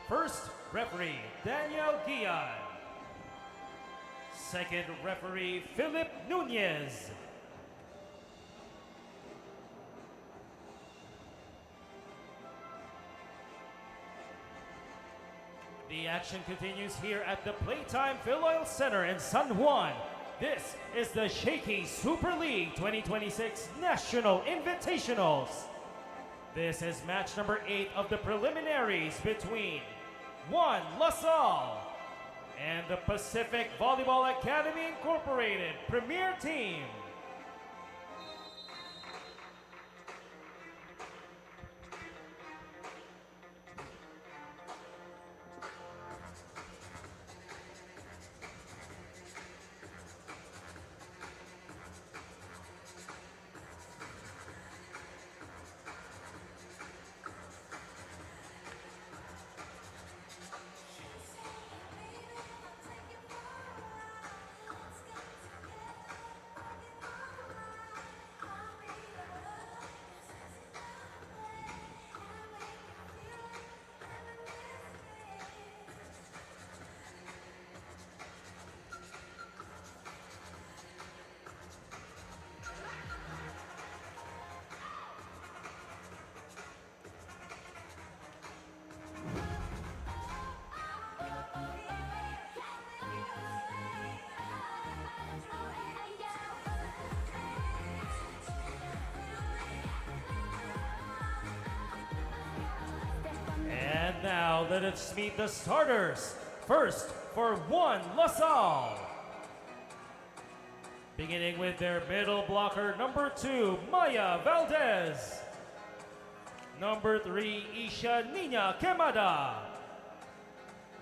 First referee, Daniel Guillan. Second referee, Philip Nunez. The action continues here at the Playtime Phil Oil Center in San Juan. This is the Shakey Super League 2026 National Invitationals. This is match number 8 of the preliminaries between Salle and the Pacific Volleyball Academy Incorporated Premier Team. And now let us meet the starters. First, for Salle. Beginning with their middle blocker, number 2, Maya Valdez. Number 3, Isha Nina Quemada.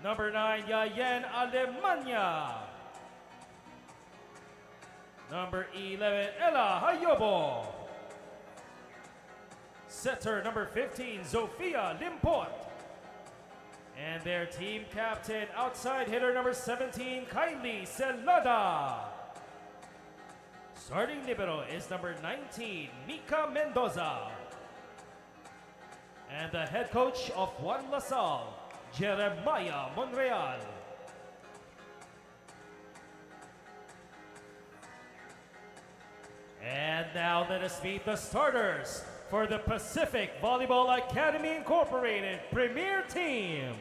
Number 9, Yayen Alemania. Number 11, Ella Hayobo. Setter number 15, Zofia Limpot. And their team captain, outside hitter number 17, Kylie Celada. Starting libero is number 19, Mika Mendoza. And the head coach of Salle, Jeremiah Monreal. And now let us meet the starters for the Pacific Volleyball Academy Incorporated Premier Team.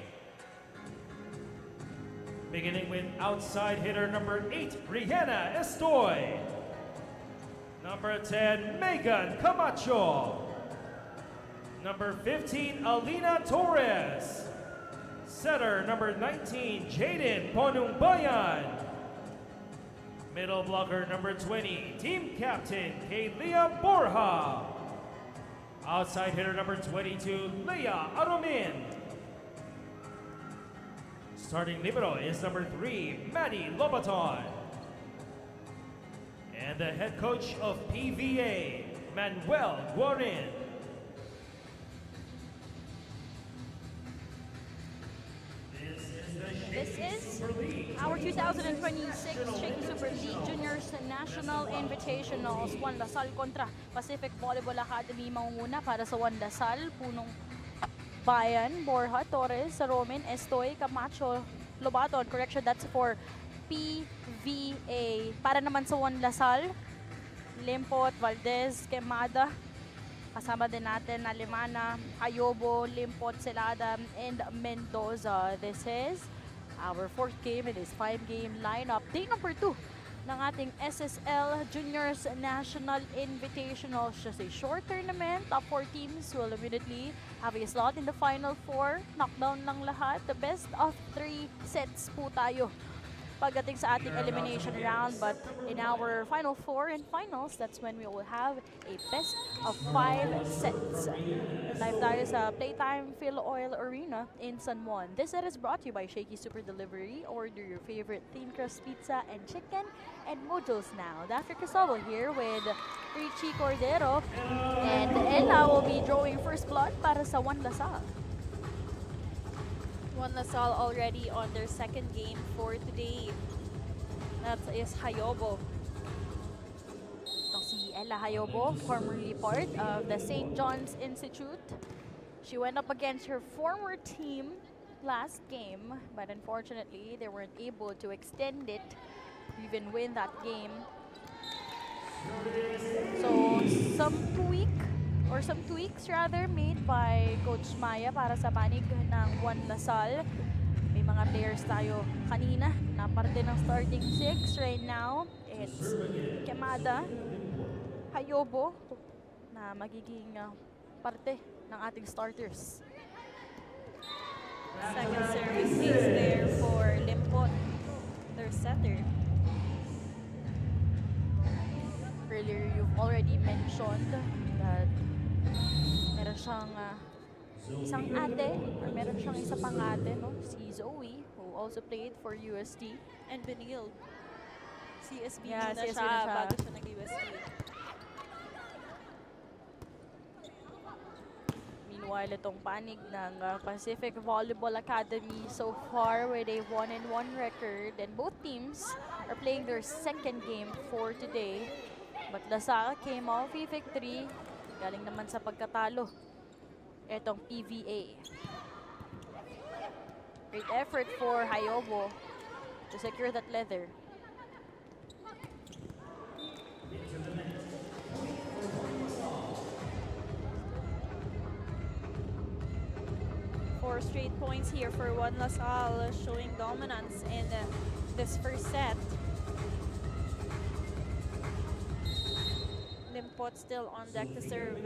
Beginning with outside hitter number 8, Rihanna Estoy. Number 10, Megan Camacho. Number 15, Alina Torres. Setter number 19, Jaden Ponungbayan. Middle blocker number 20, team captain, Kaylia Borja. Outside hitter number 22, Leia Aromin. Starting libero is number 3, Maddie Lobaton. And the head coach of PVA, Manuel Guarin. This is our 2026 Shakey Super League Juniors National Invitationals. Salle kontra Pacific Volleyball Academy. Mangunguna para sa Salle, Punong Bayan, Borja, Torres, Romin, Estoy, Camacho, Lobaton. Correction, that's for PVA. Para naman sa Salle, Limpot, Valdez, Quemada. Kasama din natin Alemana, Ayobo, Limpot, Celada, and Mendoza. This is our 4th game in this 5-game lineup. Day number 2 ng ating SSL Juniors National Invitational. Just a short tournament. Top 4 teams will immediately have a slot in the Final 4. Knockdown lang lahat. The best of 3 sets po tayo pagdating sa ating elimination round. But in our Final 4 and finals, that's when we will have a best of 5 sets. Live tayo sa Playtime Phil Oil Arena in San Juan. This set is brought to you by Shakey Super Delivery. Order your favorite thin crust pizza and chicken and modules now. Dr. Cristóbal here with Richie Cordero. And Ella will be drawing first blood para sa Salle. Salle already on their 2nd game for today. That is Hayobo. Itong si Ella Hayobo, formerly part of the St. John's Institute. She went up against her former team last game, but unfortunately they weren't able to extend it to even win that game. So some tweaks rather made by Coach Maya para sa panig ng Juan Lasal. May mga players tayo kanina na parte ng starting six. Right now, it's Kemada, Hayobo na magiging parte ng ating starters. Second service ace there for Limpot, their setter. Earlier, you've already mentioned that meron siyang isang ate, or meron siyang isa pang ate, no? Si Zoe, who also played for UST. And Benil. CSB Yeah, muna CSB siya na siya. bago siya nag-UST. Meanwhile, itong panig ng Pacific Volleyball Academy so far with a 1-1 record, and both teams are playing their second game for today. But Lasal came off a victory, galing naman sa pagkatalo. Itong PVA. Great effort for Hayobo to secure that leather. Four straight points here for Juan Lasal, showing dominance in this first set. Limpot still on deck to serve.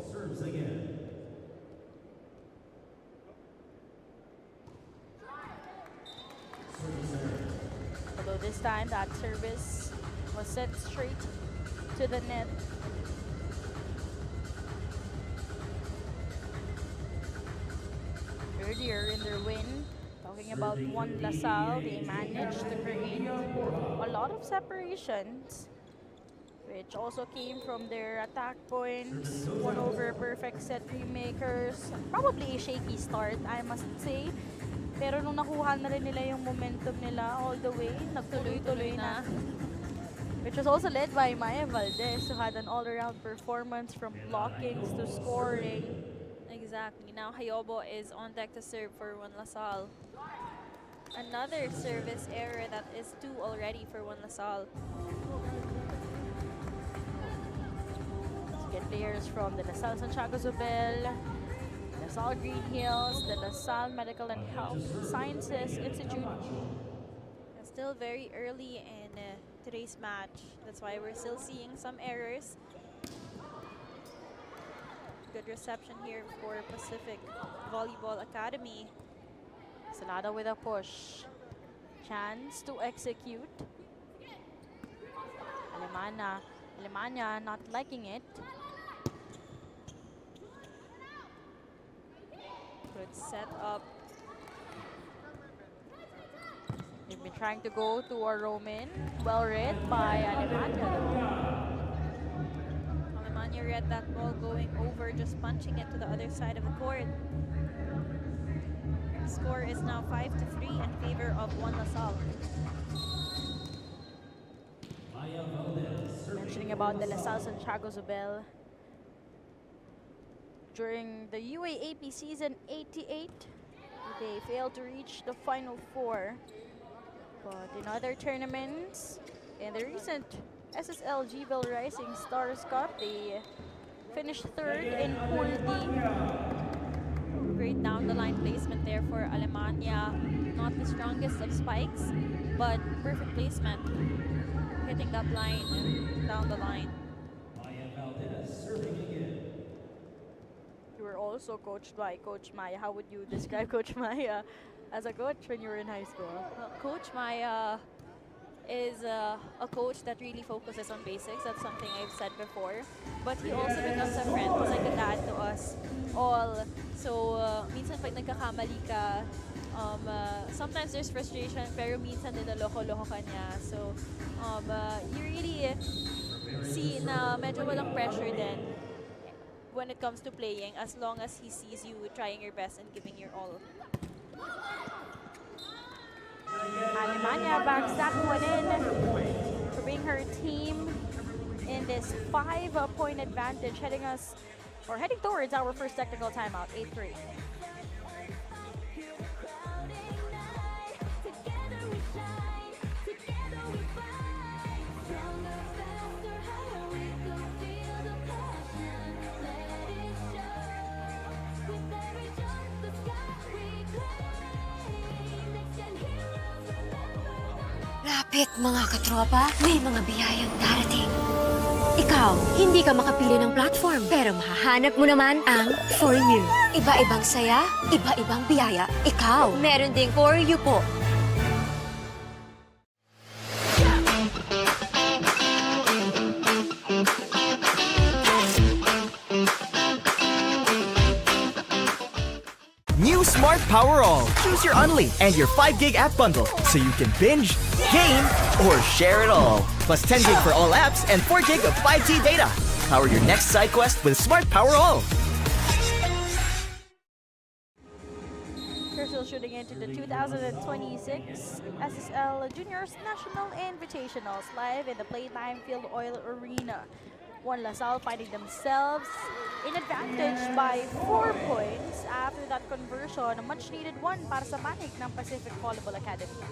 Serves again. Although this time that service was set straight to the net. Earlier in their win, talking about Juan Lasal, they managed to create a lot of separations, which also came from their attack points, one over perfect set remakers. Probably a shaky start, I must say. Pero nung nakuha na rin nila yung momentum nila all the way, nagtuloy-tuloy na. Which was also led by Maya Valdez, who had an all-around performance from blockings to scoring. Exactly. Now Hayobo is on deck to serve for Juan Lasal. Another service error, that is two already for Juan Lasal. Let's get players from the LaSalle Santiago Zobel, LaSalle Green Hills, the LaSalle Medical and Health Sciences Institute. It's still very early in today's match. That's why we're still seeing some errors. Good reception here for Pacific Volleyball Academy. Salada with a push. Chance to execute. Alemania not liking it. Good set up. They've been trying to go to a Roman. Well read by Alemania though. Alemania read that ball going over, just punching it to the other side of the court. Score is now 5-3 in favor of Juan Lasal. Mentioning about the LaSalle Santiago Zobel. During the UAAP season 88, they failed to reach the Final Four. But in other tournaments, in the recent SSL Gville Rising Stars Cup, they finished third in Pool D. Great down-the-line placement there for Alemania. Not the strongest of spikes, but perfect placement. Hitting that line down the line. You were also coached by Coach Maya. How would you describe Coach Maya as a coach when you were in high school? Well, Coach Maya is a coach that really focuses on basics. That's something I've said before. But he also becomes a friend. He's like a dad to us all. So, minsan pag nagkakamali ka, sometimes there's frustration, pero minsan niloloko-loko ka niya. So, you really see na medyo walang pressure din when it comes to playing, as long as he sees you trying your best and giving your all. Alemania backs that one in to bring her team in this 5-point advantage, heading towards our first technical timeout, 8-3. Kapit mga katropa, may mga biyayang darating. Ikaw, hindi ka makapili ng platform, pero mahahanap mo naman ang For You. Iba-ibang saya, iba-ibang biyaya. Ikaw, meron ding For You po. New Smart Power All. Choose your Unli and your 5 gig app bundle so you can binge, game, or share it all. Plus 10 gig for all apps and 4 gig of 5G data. Power your next side quest with Smart Power All. We're still shooting into the 2026 SSL Juniors National Invitationals live in the Playtime Field Oil Arena. One LaSalle finding themselves in advantage by 4 points after that conversion, a much needed one para sa panig ng Pacific Volleyball Academy.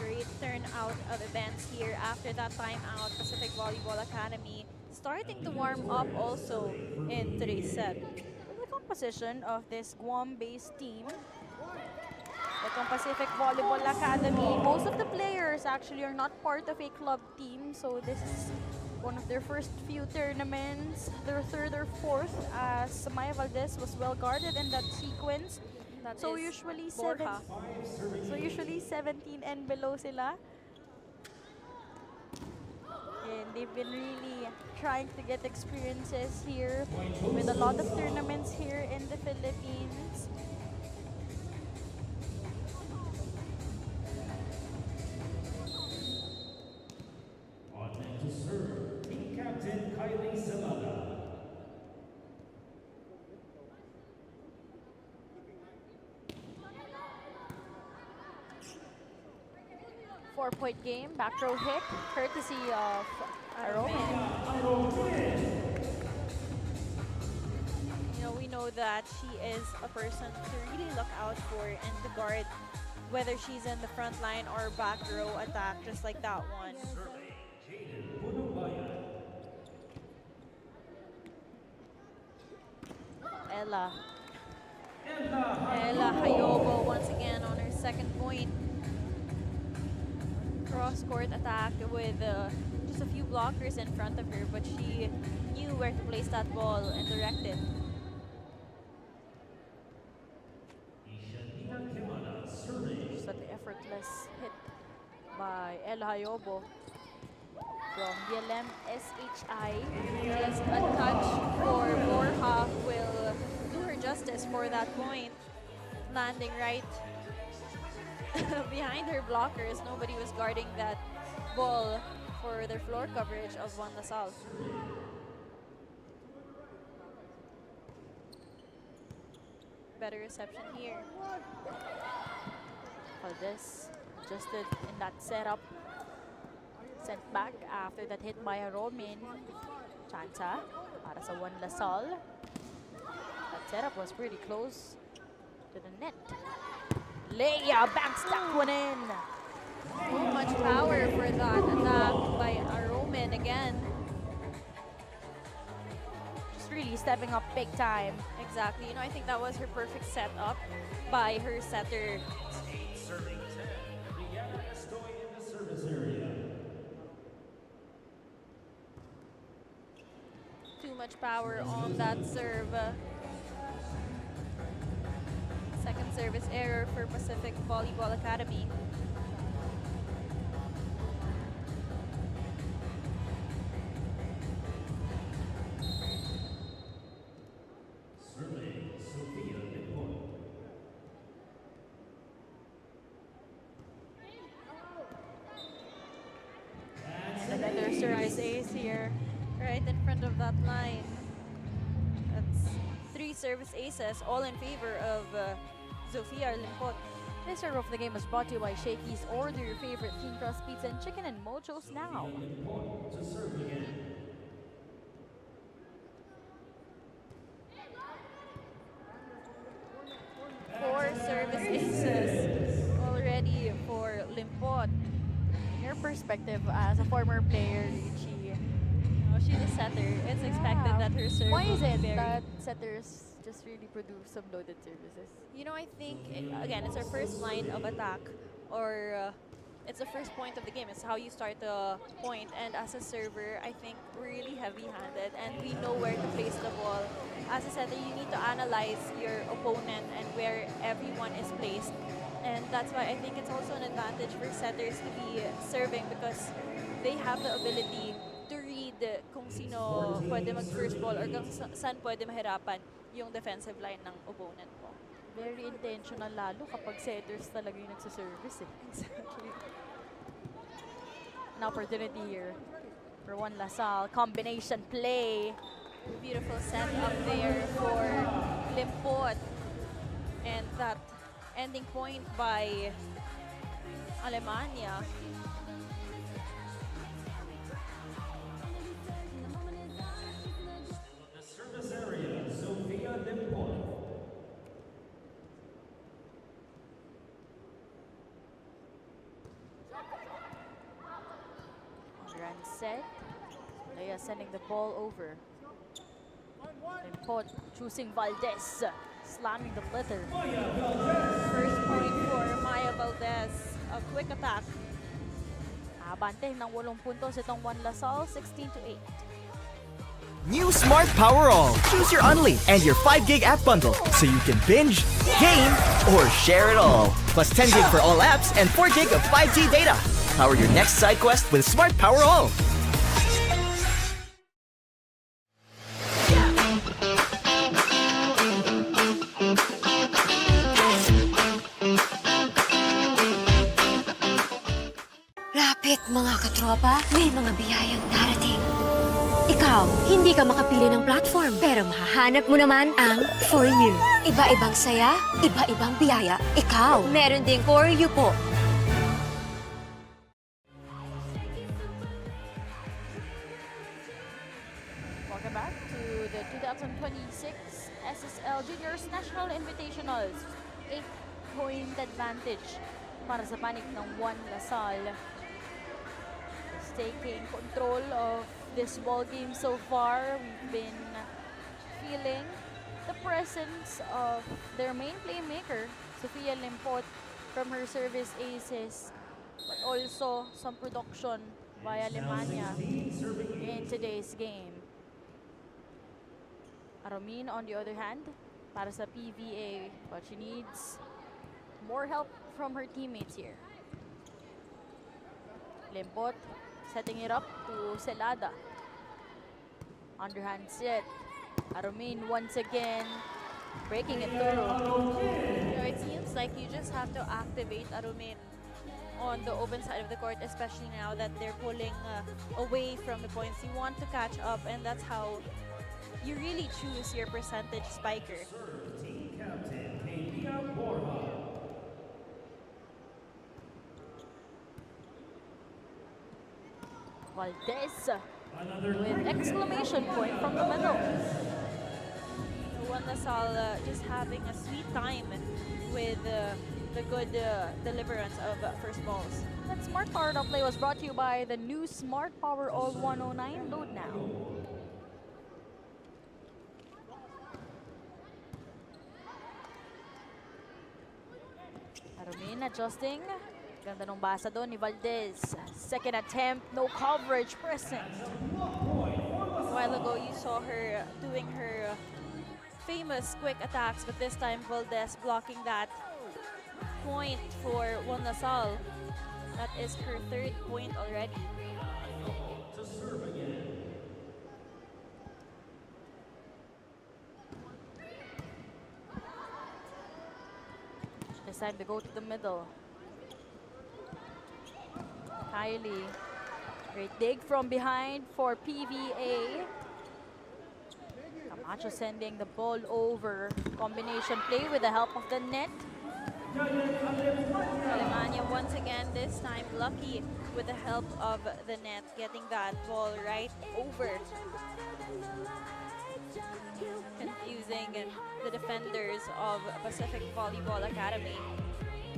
Great turnout of events here after that timeout. Pacific Volleyball Academy starting to warm up also in today's set. The composition of this Guam-based team, the Pacific Volleyball Academy, most of the players actually are not part of a club team, so this is one of their first few tournaments, their third or fourth, as Maya Valdez was well guarded in that sequence. That So is usually Borja. so usually 17 and below sila. And they've been really trying to get experiences here with a lot of tournaments here in the Philippines. On and to serve, team captain Kylie Salle. 4-point game, back row hit, courtesy of Roman. You know, we know that she is a person to really look out for and to guard, whether she's in the front line or back row attack, just like that one. Ella. Ella Hayobo once again on her second point. Cross-court attack with just a few blockers in front of her, but she knew where to place that ball and direct it. Just an effortless hit by Ella Hayobo from BLM SHI. Just a touch for Borja will do her justice for that point. Landing right behind her blockers. Nobody was guarding that ball for their floor coverage of One LaSalle. Better reception here. Valdez adjusted in that setup. Sent back after that hit by Roman. Chansa para sa One LaSalle. That setup was pretty close to the net. Leia banks that one in. So much power for that attack by Roman again. Just really stepping up big time. Exactly. You know, I think that was her perfect setup by her setter. Serving 10, Rihanna Estoy in the service area. Too much power on that serve. Second service error for Pacific Volleyball Academy. Serving Sophia Midpoint. Another service ace here. Right in front of that line. That's 3 service aces, all in favor of Sofia Limpot. This serve of the game is brought to you by Shakey's. Order your favorite thin crust pizza and chicken and Mojo's now. Midpoint to serve again. Four service aces already for Limpot. In your perspective as a former player, Richie, Oh, she's a setter. It's expected that her serve why will is be it very... that setters just really produce some loaded services? You know, I think, again, it's our first line of attack, or it's the first point of the game. It's how you start the point. And as a server, I think really heavy-handed, and we know where to place the ball. As a setter, you need to analyze your opponent and where everyone is placed. And that's why I think it's also an advantage for setters to be serving, because they have the ability to read kung sino pwede mag-first ball or kung saan pwede mahirapan yung defensive line ng opponent mo. Very intentional lalo kapag setters talaga yung nagsaservice eh. Exactly. An opportunity here for Juan Lasal. Combination play. Beautiful set up there for Limpot. And that ending point by Alemania. The service area, Sofia Limpot. Run set. Leia sending the ball over. Limpot choosing Valdez. Slamming the blitter. First point for Maya Valdez. A quick attack. Abante ng 8 puntos itong Juan Lasal, 16-8. New Smart Power All. Choose your Unli and your 5 gig app bundle so you can binge, game, or share it all. Plus 10 gig for all apps and 4 gig of 5G data. Power your next side quest with Smart Power All. Lapit mga katropa, may mga biyayang darating. Ikaw, hindi ka makapili ng platform, pero mahahanap mo naman ang For You. Iba-ibang saya, iba-ibang biyaya. Ikaw, meron ding For You po. Welcome back to the 2026 SSL Juniors National Invitationals. 8-point advantage para sa panig ng Juan Lasal. Is taking control of this ball game so far. We've been feeling the presence of their main playmaker, Sofia Limpot, from her service aces, but also some production by Alemania in today's game. Aromin, on the other hand, para sa PVA, but she needs more help from her teammates here. Limpot setting it up to Celada. Underhand set. Aromin once again breaking it through. You know, it seems like you just have to activate Arumin on the open side of the court, especially now that they're pulling away from the points. You want to catch up, and that's how you really choose your percentage spiker. Team captain, Kenia Borja. Valdez with exclamation point from the middle. Juan Lasal just having a sweet time with the good deliverance of first balls. That Smart Power Up play was brought to you by the new Smart Power All 109. Load now. Arumin adjusting. Ganda nung basa doon ni Valdez. Second attempt, no coverage present. A while ago, you saw her doing her famous quick attacks, but this time Valdez blocking that point for Juan Lasal. That is her 3rd point already. To serve again. It's time to go to the middle. Kylie. Great dig from behind for PVA. Camacho sending the ball over. Combination play with the help of the net. Alemania once again, this time lucky with the help of the net, getting that ball right over. Confusing the defenders of Pacific Volleyball Academy.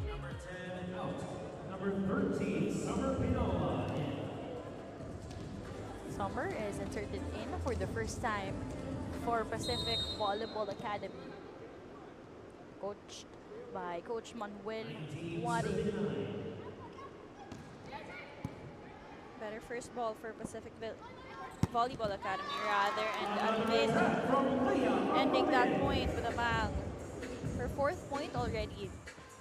Number 10 out. Number 13, Summer Pinola. Summer is inserted in for the first time for Pacific Volleyball Academy. Coached by Coach Manuel Juarez. Better first ball for Volleyball Academy rather, and Alvin ending that point with a bang. Her fourth point already.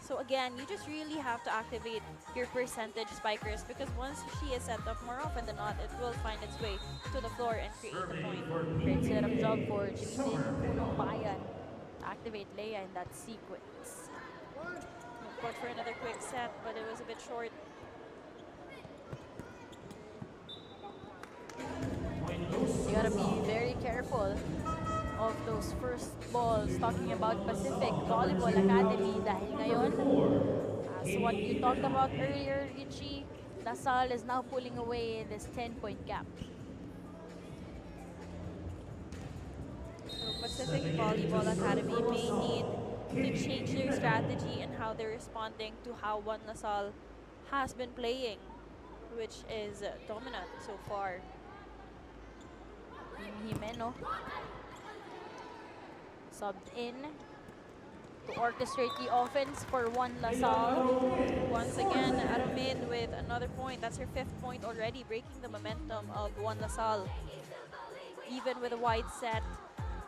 So again, you just really have to activate your percentage spikers because once she is set up, more often than not, it will find its way to the floor and create a point. Great setup job for Jilin Punong Bayan to activate Leia in that sequence. Looked for another quick set, but it was a bit short. You gotta be very careful of those first balls. Talking about Pacific Volleyball Academy dahil ngayon, as what you talked about earlier, Richie, Salle is now pulling away this 10-point gap. So Pacific Volleyball Academy may need to change their strategy and how they're responding to how One LaSalle has been playing, which is dominant so far. Jimeno subbed in to orchestrate the offense for One LaSalle. Once again, Aromin with another point. That's her fifth point already, breaking the momentum of One LaSalle. Even with a wide set,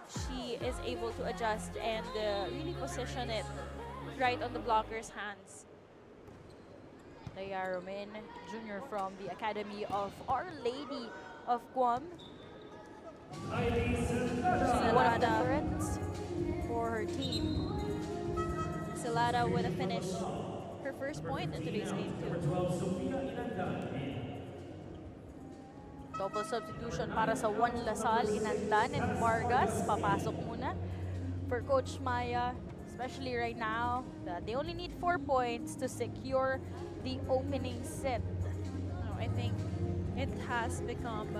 she is able to adjust and really position it right on the blocker's hands. Leia Romin, junior from the Academy of Our Lady of Guam. She's one of the threats for her team. Salle with a finish. Her first point in today's game too. Double substitution para sa One LaSalle. Inandan and Vargas papasok muna for Coach Maya, especially right now that they only need 4 points to secure the opening set. I think it has become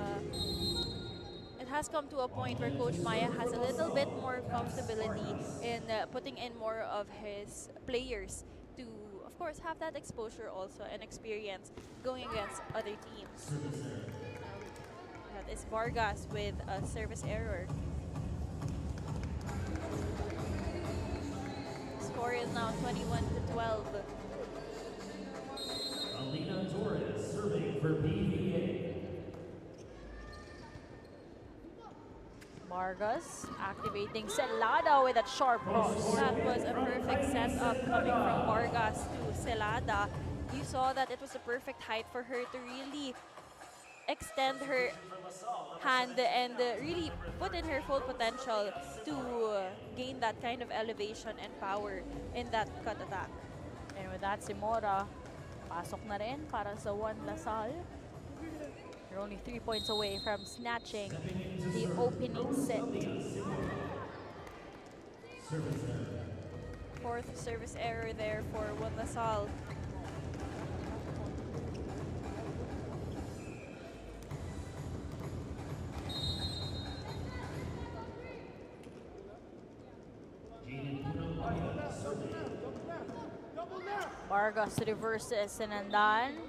it has come to a point where Coach Maya has a little bit more comfortability in putting in more of his players to, of course, have that exposure also and experience going against other teams. That is Vargas with a service error. Score is now 21-12. Alina Torres serving for PVA. Vargas activating Celada with that sharp cross. That was a perfect setup coming from Vargas to Celada. You saw that it was a perfect height for her to really extend her hand and really put in her full potential to gain that kind of elevation and power in that cut attack. And with that, Simora pasok na rin para sa One LaSalle. They're only 3 points away from snatching the opening set. Fourth service error there for One LaSalle. Vargas reverses Inandan.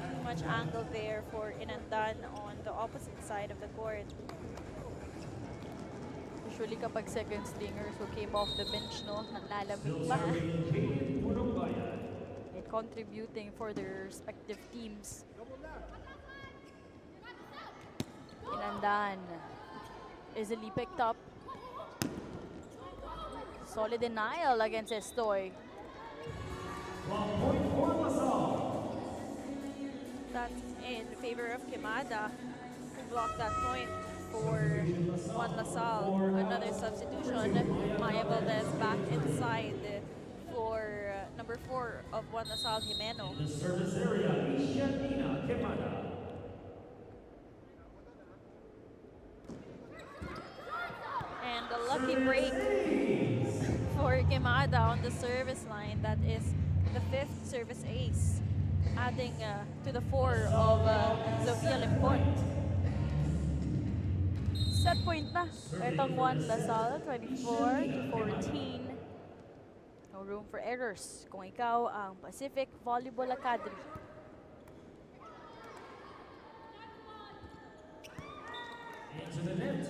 Too much angle there for Inandan on the opposite side of the court. Usually kapag second stringers who came off the bench, no, nanlalamig pa. And contributing for their respective teams. Inandan easily picked up. Solid denial against Estoy. That's in favor of Quemada, who blocked that point for One LaSalle. Another substitution. Maya Valdez back inside for number 4 of One LaSalle, Jimeno. The service area, Ishanina Quemada. And a lucky break for Quemada on the service line. That is the 5th service ace, adding to the 4 of Sofia Limpon. Set point na. Itong One LaSalle, 24-14. No room for errors kung ikaw ang Pacific Volleyball Academy. Into the net.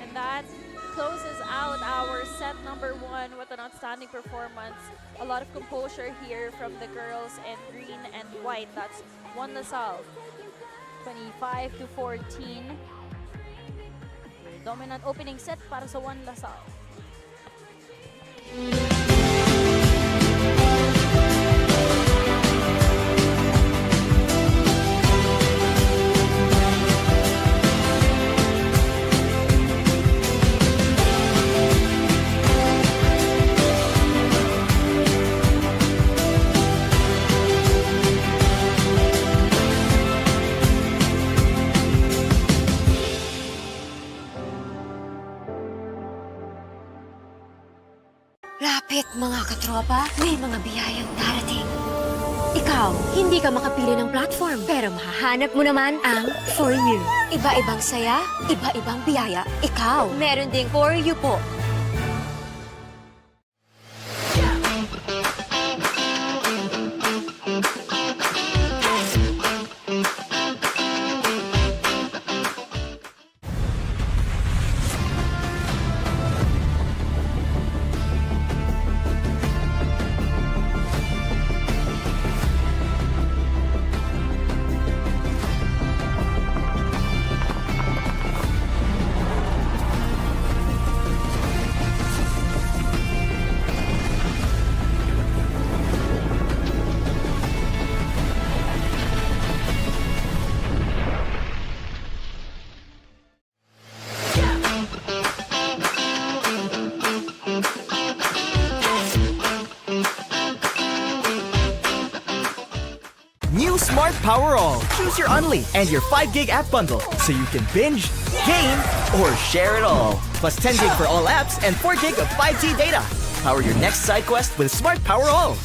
And that closes out our set number 1 with an outstanding performance. A lot of composure here from the girls in green and white. That's one Salle. 25-14. Dominant opening set para sa One Salle. Lapit mga katropa, may mga biyayang darating. Ikaw, hindi ka makapili ng platform, pero mahahanap mo naman ang For You. Iba-ibang saya, iba-ibang biyaya. Ikaw, meron ding For You po. New Smart Power All. Choose your Unli and your 5 gig app bundle so you can binge, game, or share it all. Plus 10 gig for all apps and 4 gig of 5G data. Power your next side quest with Smart Power All.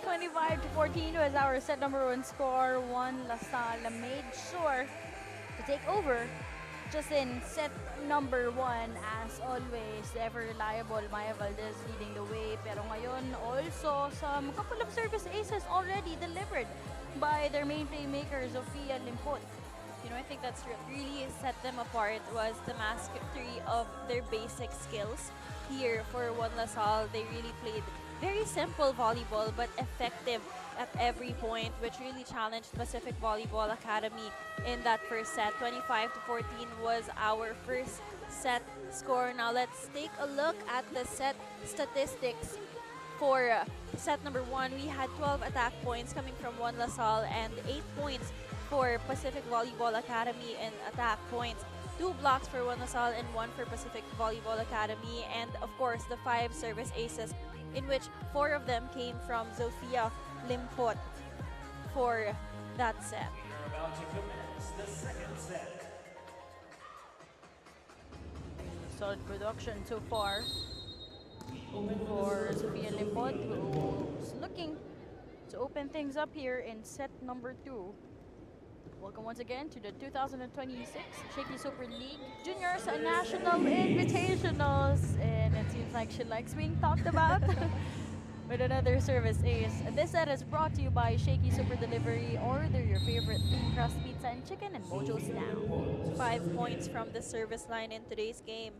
25-14 was our set number 1 score. One Salle made sure to take over. Just in set number 1, as always, ever reliable Maya Valdez leading the way. Pero ngayon, also some couple of service aces already delivered by their main playmakers, Sofia Limpot. You know, I think that's really set them apart was the mastery of their basic skills. Here for One Salle, they really played very simple volleyball but effective at every point, which really challenged Pacific Volleyball Academy in that first set. 25-14 was our first set score. Now let's take a look at the set statistics. For set number 1, we had 12 attack points coming from One Salle and 8 points for Pacific Volleyball Academy in attack points. 2 blocks for One Salle and 1 for Pacific Volleyball Academy. And of course, the 5 service aces, in which 4 of them came from Sofia Limpot for that set. We're about to commence the second set. Solid production so far for Sofia Limpot, who's looking to open things up here in set number 2. Welcome once again to the 2026 Shakey Super League Juniors National Invitationals. And it seems like she likes being talked about with another service ace. And this set is brought to you by Shakey Super Delivery. Order your favorite thin crust pizza and chicken and Mojo's now. 5 points from the service line in today's game.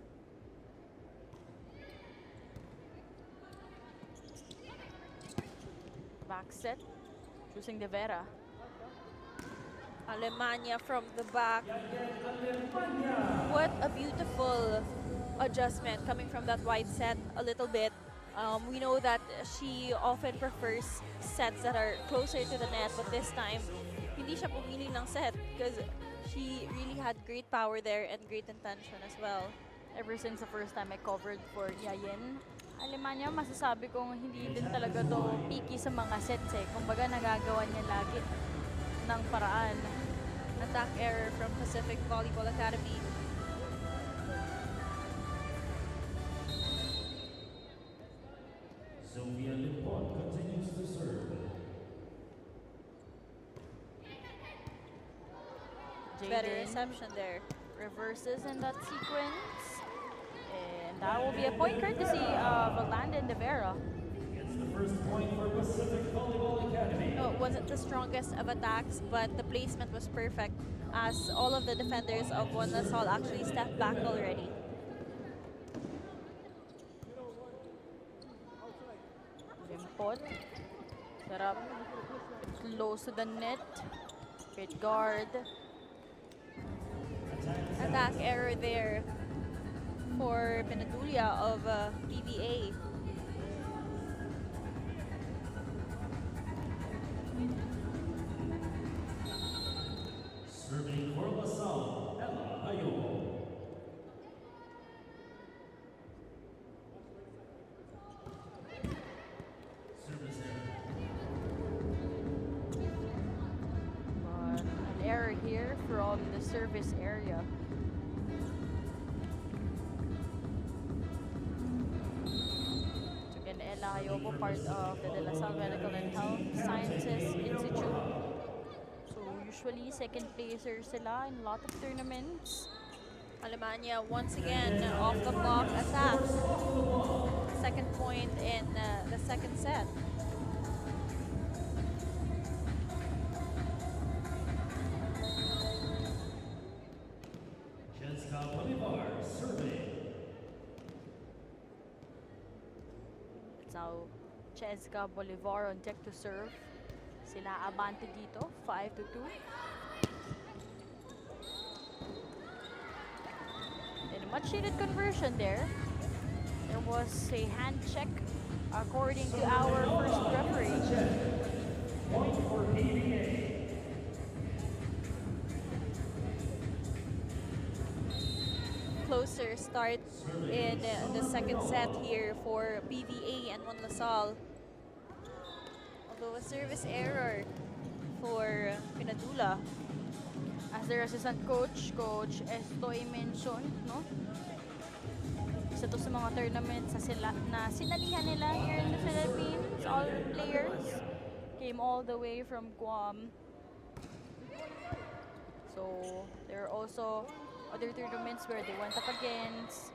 Back set, choosing De Vera. Alemania from the back. What a beautiful adjustment coming from that wide set a little bit. We know that she often prefers sets that are closer to the net, but this time, hindi siya pumili ng set because she really had great power there and great intention as well. Ever since the first time I covered for Yayin, Alemania, masasabi kong hindi din talaga to picky sa mga sets eh. Kumbaga nagagawa niya lagi ng paraan. Attack error from Pacific Volleyball Academy. Sofia Limpot continues to serve. Better Jaden reception there. reverses in that sequence. And that will be a point courtesy of Landon De Vera. Gets the first point for Pacific Volleyball Academy. No, it wasn't the strongest of attacks, but the placement was perfect as all of the defenders of One Lasal actually stepped back already. Limpot. Sarap. Close to the net. Great guard. Attack error there for Pinadulia of PVA. Serving for LaSalle, Ella Ayobo. Service error. But an error here from the service area. So again, Ella Ayobo, part of the De La Salle Medical and Health Sciences Institute. So usually second placers sila in a lot of tournaments. Alemania once again off the block attack. Second point in the second set. Jessica Bolivar serving. It's now Cheska Bolivar on deck to serve. Sila abante dito, 5-2. And a much needed conversion there. There was a hand check according to our first referee. Point for PVA. Closer start in the second set here for PVA and One Lasal. Although a service error for Pinadula. As their assistant coach, Coach Estoy mentioned, no? Isa to sa mga tournaments na sinalihan nila here in the Philippines. All players came all the way from Guam. So there are also other tournaments where they went up against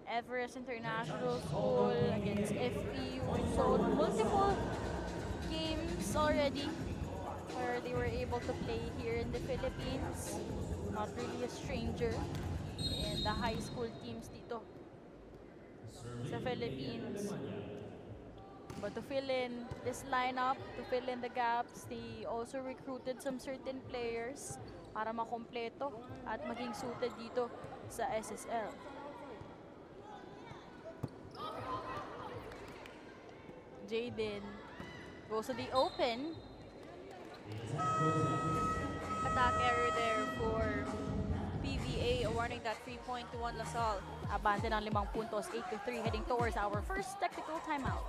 Everest International School, against FEU. So multiple games already where they were able to play here in the Philippines. Not really a stranger in the high school teams dito sa Philippines. But to fill in this lineup, to fill in the gaps, they also recruited some certain players para makompleto at maging suited dito sa SSL. Jaden goes to the open. Attack error there for PVA, awarding that 3-point to One Lasal. Abante ng 5 puntos, 8-3, heading towards our first technical timeout.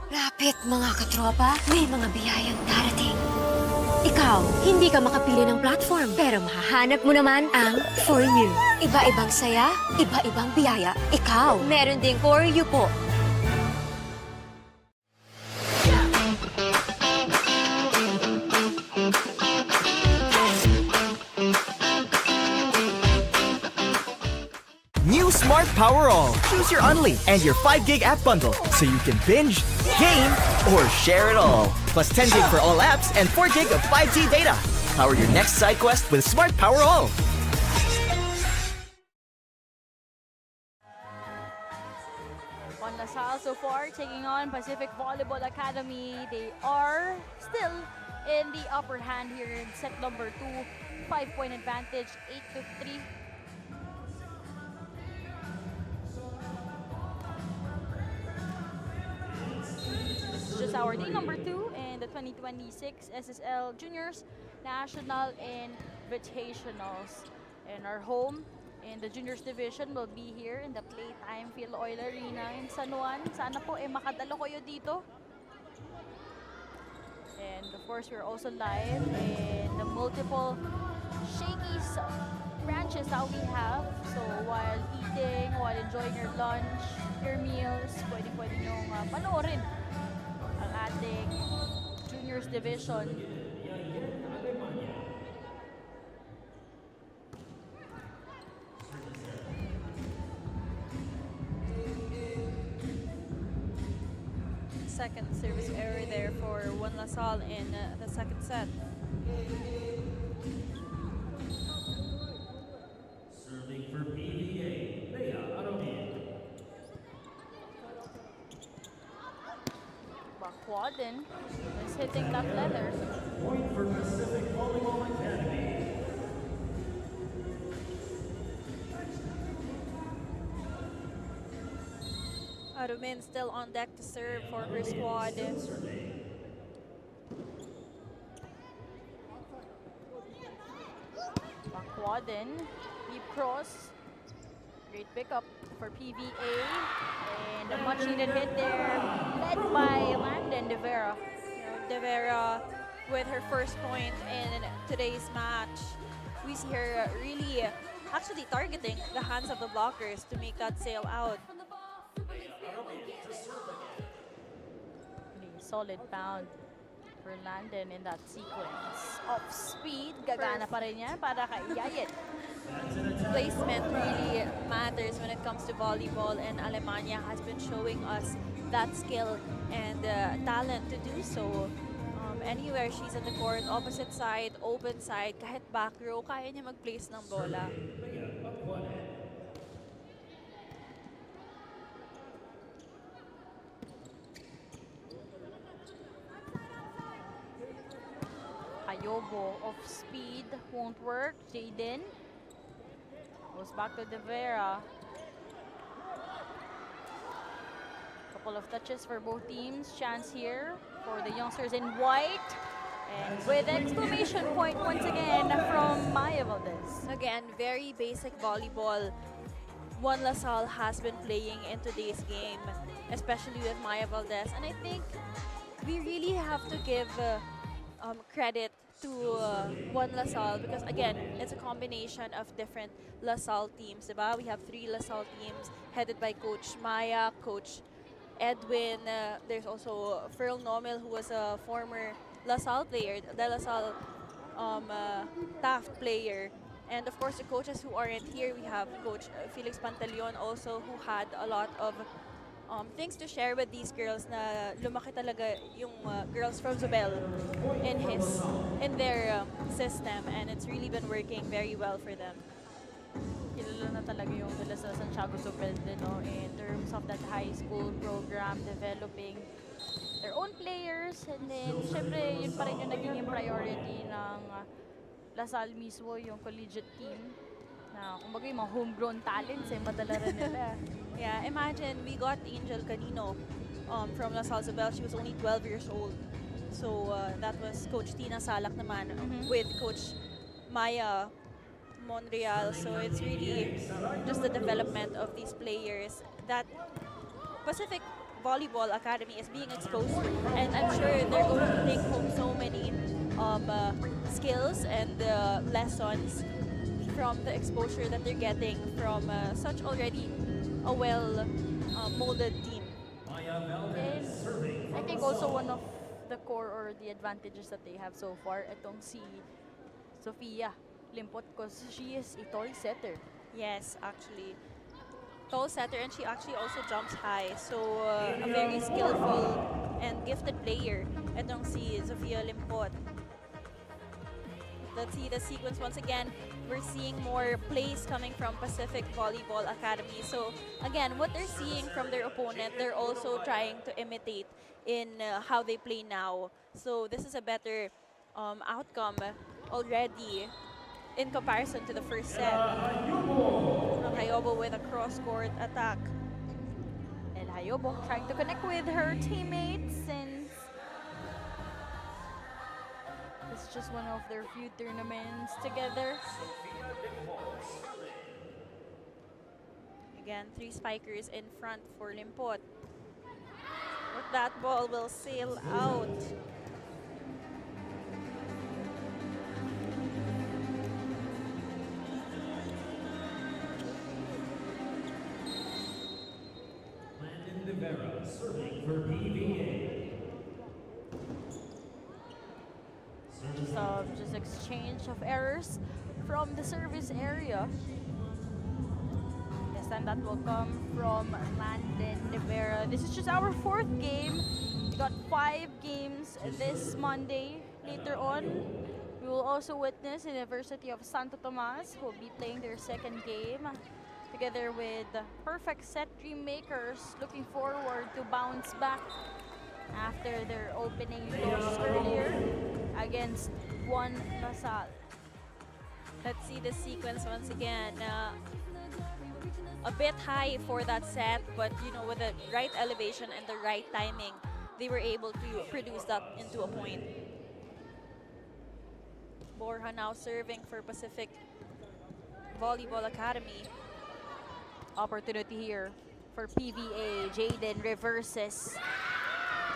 Lapit mga katropa, may mga biyayang darating. Ikaw, hindi ka makapili ng platform, pero mahahanap mo naman ang For You. Iba-ibang saya, iba-ibang biyaya. Ikaw, meron ding For You po. New Smart Power All. Choose your Unli and your 5 gig app bundle so you can binge, game, or share it all. Plus 10 gig for all apps and 4 gig of 5G data. Power your next side quest with Smart Power All. One Lasal so far taking on Pacific Volleyball Academy. They are still in the upper hand here in set number 2. 5-point advantage, 8-3. Just our day number 2 in the 2026 SSL Juniors National Invitationals. And our home in the Juniors Division will be here in the Playtime Phil Oil Arena in San Juan. Sana po makadalo kayo dito. And of course, we're also live in the multiple Shakey's branches that we have. So while eating, while enjoying your lunch, your meals, pwede nyong panoorin ang ating Juniors Division. Second service error there for One Lasal in the second set. Quaden is hitting that leather. Point for Pacific Volleyball Academy. Arumin still on deck to serve for her squad. Quaden, deep cross. Great pickup for PVA. And a much needed hit there, led by Landon De Vera. De Vera with her first point in today's match. We see her really actually targeting the hands of the blockers to make that sail out. Really solid pound for Landon in that sequence. Off speed, gagana pa rin yan para kay Yayet. Placement really matters when it comes to volleyball, and Alemania has been showing us that skill and talent to do so. Anywhere she's in the court, opposite side, open side, kahit back row, kaya niya mag-place ng bola. Ayobo off speed, won't work. Jaden goes back to De Vera. Couple of touches for both teams. Chance here for the youngsters in white. And with exclamation point once again from Maya Valdez. Again, very basic volleyball. One LaSalle has been playing in today's game, especially with Maya Valdez. And I think we really have to give credit to One LaSalle because, again, it's a combination of different LaSalle teams. Diba? We have 3 LaSalle teams headed by Coach Maya, Coach Edwin. There's also Ferl Nomel, who was a former LaSalle player, the LaSalle Taft player. And of course, the coaches who aren't here, we have Coach Felix Pantaleon also, who had a lot of things to share with these girls na lumaki talaga yung girls from Zobel in their system, and it's really been working very well for them. Kilala na talaga yung nila sa Santiago Zobel din, no, in terms of that high school program, developing their own players, and then syempre yun pa rin yung naging priority ng LaSalle mismo, yung collegiate team. Na kumbaga yung mga homegrown talents madala rin nila. Yeah, imagine we got Angel Canino from LaSalle Zobel. She was only 12 years old. So that was Coach Tina Salak naman with Coach Maya Monreal. So it's really just the development of these players that Pacific Volleyball Academy is being exposed to. And I'm sure they're going to take home so many skills and lessons from the exposure that they're getting from such already a well-molded team. And I think also one of the core or the advantages that they have so far, itong si Sofia Limpot, because she is a tall setter. Yes, actually. Tall setter, and she actually also jumps high. So a very skillful and gifted player, itong si Sofia Limpot. Let's see the sequence once again. We're seeing more plays coming from Pacific Volleyball Academy. So again, what they're seeing from their opponent, they're also trying to imitate in how they play now. So this is a better outcome already in comparison to the first set. Hayobo with a cross-court attack. And Hayobo trying to connect with her teammates, and it's just one of their few tournaments together. Again, 3 spikers in front for Limpot. But that ball will sail out. Landon De Vera serving for PVA. Just exchange of errors from the service area. This time that will come from Landon De Vera. This is just our 4th game. We got 5 games this Monday. Later on, we will also witness University of Santo Tomas, who will be playing their 2nd game together with Perfect Set Dream Makers. Looking forward to bounce back after their opening loss earlier against LaSalle. Let's see the sequence once again. A bit high for that set, but you know, with the right elevation and the right timing, they were able to produce that into a point. Borja now serving for Pacific Volleyball Academy. Opportunity here for PVA. Jaden reverses.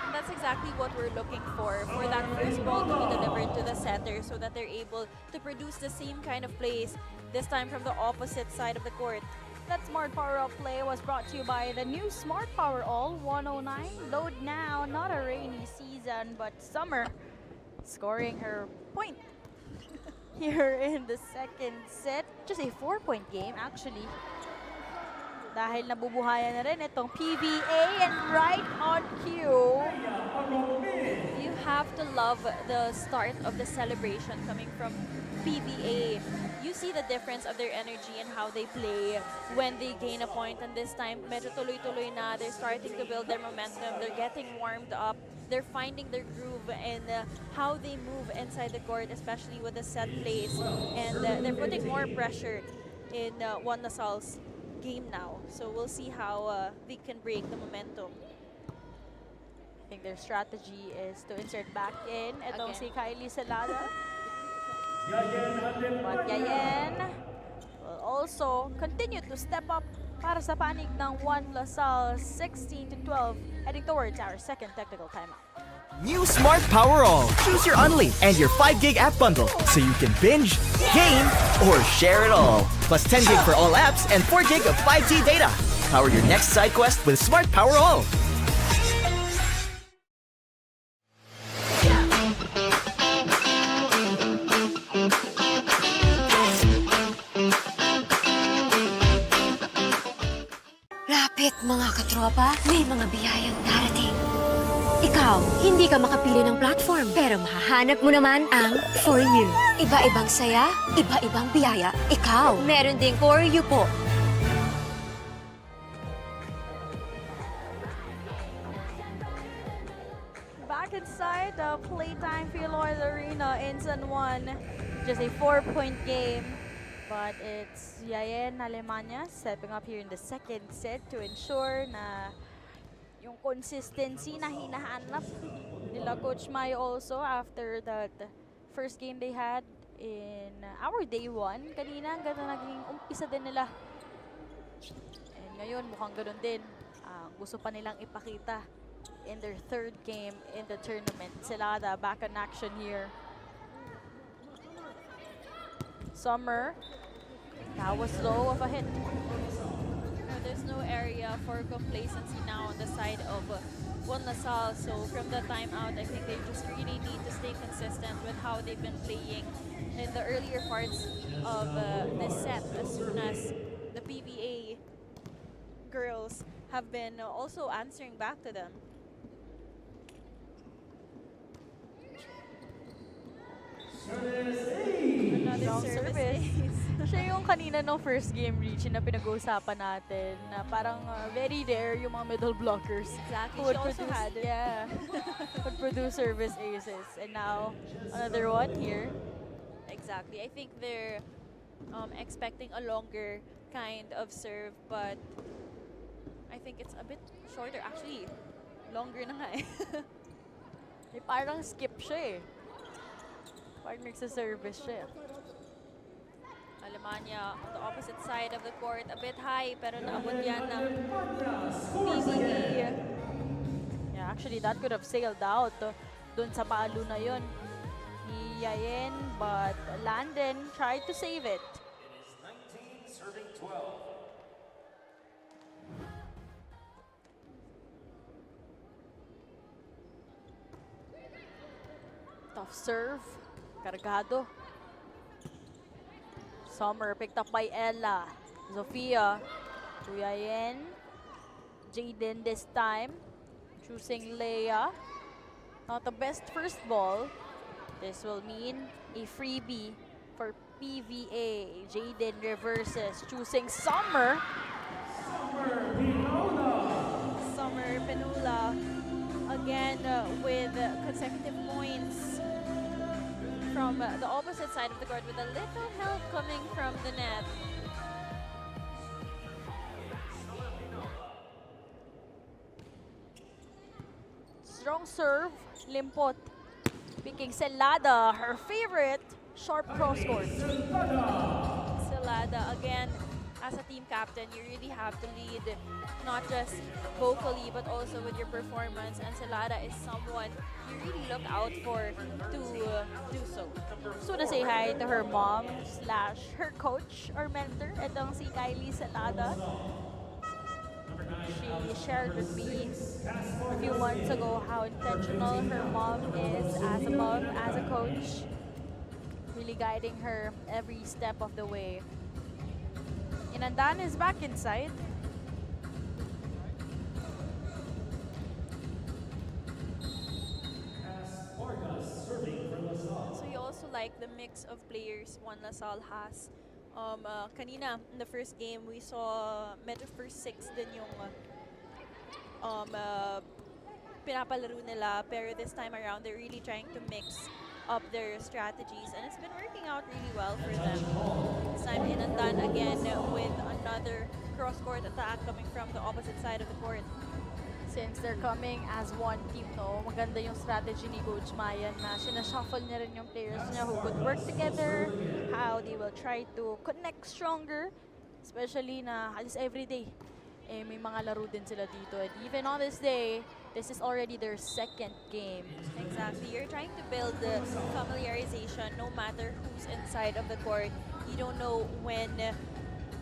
And that's exactly what we're looking for that first ball to be delivered to the setter so that they're able to produce the same kind of plays, this time from the opposite side of the court. That Smart Power Up play was brought to you by the new Smart Power All 109. Load now, not a rainy season, but summer. Scoring her point here in the second set. Just a 4-point game, actually. Dahil nabubuhayan na rin itong PVA and right on cue. You have to love the start of the celebration coming from PVA. You see the difference of their energy and how they play when they gain a point. And this time, medyo tuloy-tuloy na. They're starting to build their momentum. They're getting warmed up. They're finding their groove and how they move inside the court, especially with the set plays. And they're putting more pressure in LaSalle's game now. So we'll see how they can break the momentum. I think their strategy is to insert back in. Itong Again. si Kylie Salada. But Yayen will also continue to step up para sa panig ng LaSalle 16-12, heading towards our second technical timeout. New Smart Power All. Choose your Unli and your 5 gig app bundle so you can binge, game, or share it all. Plus 10 gig for all apps and 4 gig of 5G data. Power your next side quest with Smart Power All. Lapit mga katropa, may mga biyayang darating. Ikaw, hindi ka makapili ng platform, pero mahahanap mo naman ang For You. Iba-ibang saya, iba-ibang biyaya. Ikaw, meron ding For You po. Back inside the Playtime Philoil Arena in San Juan. Just a 4-point game. But it's Yayen Alemania stepping up here in the second set to ensure na yung consistency na hinahanap nila Coach Mai also after that first game they had in our day 1. Kanina ang ganda naging umpisa din nila. And ngayon mukhang ganun din. Gusto pa nilang ipakita in their third game in the tournament. Celada back in action here. Summer. That was low of a hit. There's no area for complacency now on the side of LaSalle. So from the timeout, I think they just really need to stay consistent with how they've been playing in the earlier parts of this set, as soon as the PVA girls have been also answering back to them. Another Long service. service. Siya yung kanina nung first game reach na pinag-uusapan natin na parang very rare yung mga middle blockers. Exactly. Who would She also produce, had it. yeah, would produce service aces. And now, another one here. Exactly. I think they're expecting a longer kind of serve, but I think it's a bit shorter. Actually, longer na nga eh. Parang skip siya eh. Parang nagsa-service siya. Alemania on the opposite side of the court, a bit high, pero naabot yan ng PVA. Yeah, actually, that could have sailed out dun sa paalo na yun ni Yayen, but Landon tried to save it. It is 19 serving 12. Tough serve. Cargado. Summer picked up by Ella. Zofia. To Yayen. Jaden this time. Choosing Leia. Not the best first ball. This will mean a freebie for PVA. Jaden reverses. Choosing Summer. Summer Penula. again with consecutive points from the opposite side of the court with a little help coming from the net. Strong serve, Limpot. Picking Celada, her favorite, sharp cross court. Salada, again, as a team captain, you really have to lead not just vocally but also with your performance. And Salada is someone you really look out for to do so. So to say hi to her mom / her coach or mentor, itong si Kylie Celada. She shared with me a few months ago how intentional her mom is as a mom, as a coach, really guiding her every step of the way. Inandan is back inside. So you also like the mix of players Juan Lasal has. Kanina, in the first game, we saw medyo first six din yung pinapalaro nila. Pero this time around, they're really trying to mix up their strategies. And it's been working out really well for them. This time, Inandan again with another cross-court attack coming from the opposite side of the court. Since they're coming as one team, no, maganda yung strategy ni Coach Mayan na sinashuffle niya rin yung players niya who could work together, how they will try to connect stronger, especially na halos every day, eh, may mga laro din sila dito. And even on this day, this is already their second game. Exactly. You're trying to build the familiarization no matter who's inside of the court. You don't know when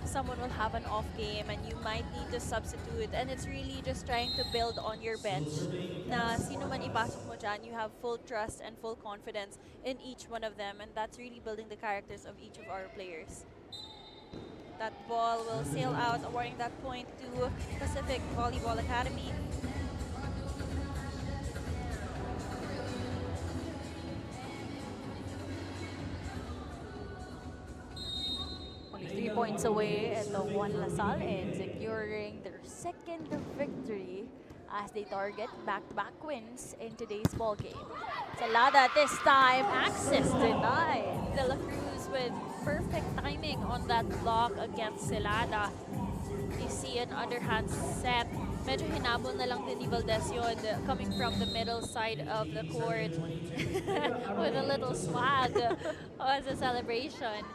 someone will have an off game and you might need to substitute, and it's really just trying to build on your bench na sino man ipasok mo dyan, you have full trust and full confidence in each one of them, and that's really building the characters of each of our players. That ball will sail out, awarding that point to Pacific Volleyball Academy. Only 3 points away itong Juan Lasal and securing their second victory as they target back-to-back wins in today's ball game. Celada this time, access denied. De La Cruz with perfect timing on that block against Celada. You see an underhand set. Medyo hinabol na lang din ni Valdez yun, coming from the middle side of the court with a little swag as a celebration.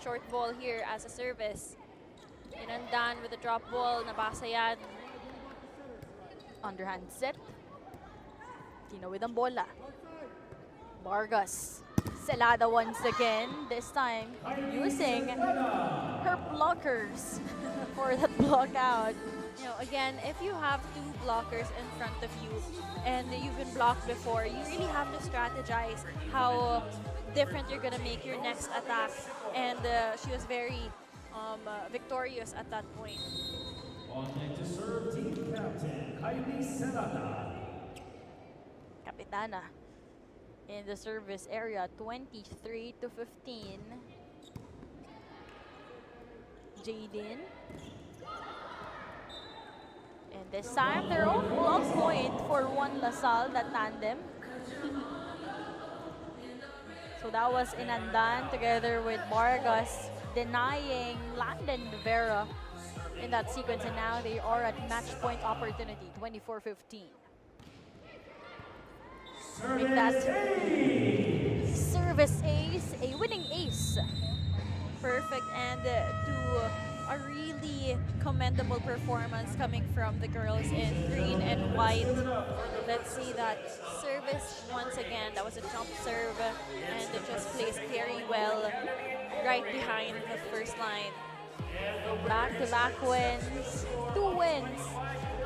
Short ball here as a service. Inandan with a drop ball, nabasa yan. Underhand set. Tinawid ang bola. Vargas. Celada once again, this time using her blockers for that block out. You know, again, if you have two blockers in front of you and you've been blocked before, you really have to strategize how different you're gonna make your next attack. And she was very victorious at that point. On to serve team captain, Kylie Celada. Capitana in the service area, 23 to 15. Jaden. And this time, their own block point for Juan Lasal, that tandem. So that was Inandan together with Vargas denying Landon Vera in that sequence, and now they are at match point opportunity, 24-15. Make that service ace a winning ace. Perfect, and to a really commendable performance coming from the girls in green and white. Let's see that service once again. That was a jump serve, and it just placed very well right behind the first line. Back-to-back wins, 2 wins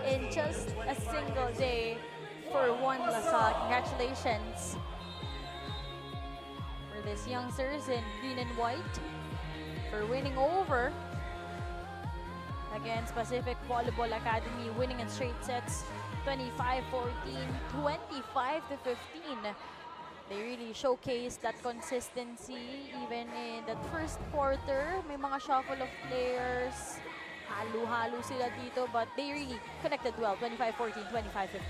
in just a single day for Juan Lasal. Congratulations for these youngsters in green and white for winning over against Pacific Volleyball Academy, winning in straight sets, 25-14, 25-15. They really showcased that consistency even in that first quarter. May mga shuffle of players, halo-halo sila dito, but they really connected well, 25-14, 25-15.